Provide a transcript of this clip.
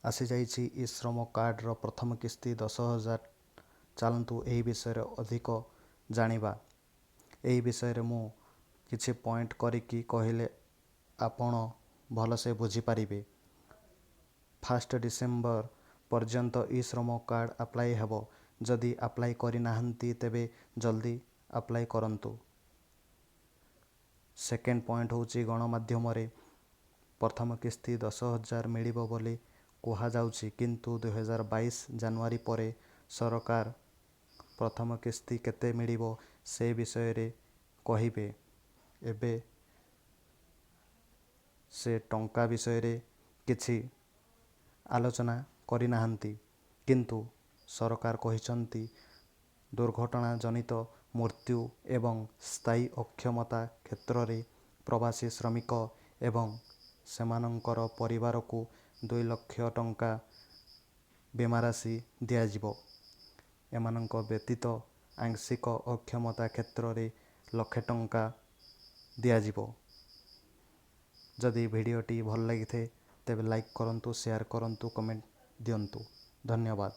ଆସିଯାଇଛି ଇ ଶ୍ରମ କାର୍ଡ଼ର ପ୍ରଥମ କିସ୍ତି 10,000। ଚାଲନ୍ତୁ ଏହି ବିଷୟରେ ଅଧିକ ଜାଣିବା। ଏହି ବିଷୟରେ ମୁଁ କିଛି ପଏଣ୍ଟ କରିକି କହିଲେ ଆପଣ ଭଲସେ ବୁଝିପାରିବେ। 1 ଡିସେମ୍ବର ପର୍ଯ୍ୟନ୍ତ ଇ ଶ୍ରମ କାର୍ଡ଼ ଆପ୍ଲାଏ ହେବ। ଯଦି ଆପ୍ଲାଏ କରିନାହାନ୍ତି ତେବେ ଜଲ୍ଦି ଆପ୍ଲାଏ କରନ୍ତୁ। ସେକେଣ୍ଡ ପଏଣ୍ଟ ହେଉଛି ଗଣମାଧ୍ୟମରେ ପ୍ରଥମ କିସ୍ତି 10,000 ମିଳିବ ବୋଲି କୁହାଯାଉଛି, କିନ୍ତୁ 2022 ଜାନୁଆରୀ ପରେ ସରକାର ପ୍ରଥମ କିସ୍ତି କେତେ ମିଳିବ ସେ ବିଷୟରେ କହିବେ। ଏବେ ସେ ଟଙ୍କା ବିଷୟରେ କିଛି ଆଲୋଚନା କରିନାହାନ୍ତି, କିନ୍ତୁ ସରକାର କହିଛନ୍ତି ଦୁର୍ଘଟଣା ଜନିତ ମୃତ୍ୟୁ ଏବଂ ସ୍ଥାୟୀ ଅକ୍ଷମତା କ୍ଷେତ୍ରରେ ପ୍ରବାସୀ ଶ୍ରମିକ ଏବଂ ସେମାନଙ୍କର ପରିବାରକୁ 2 ଲକ୍ଷ ଟଙ୍କା ବୀମାରାଶି ଦିଆଯିବ। ଏମାନଙ୍କ ବ୍ୟତୀତ ଆଂଶିକ ଅକ୍ଷମତା କ୍ଷେତ୍ରରେ 1 ଲକ୍ଷ ଟଙ୍କା ଦିଆଯିବ। ଯଦି ଭିଡ଼ିଓଟି ଭଲ ଲାଗିଥାଏ ତେବେ ଲାଇକ୍ କରନ୍ତୁ, ସେୟାର କରନ୍ତୁ, କମେଣ୍ଟ ଦିଅନ୍ତୁ। ଧନ୍ୟବାଦ।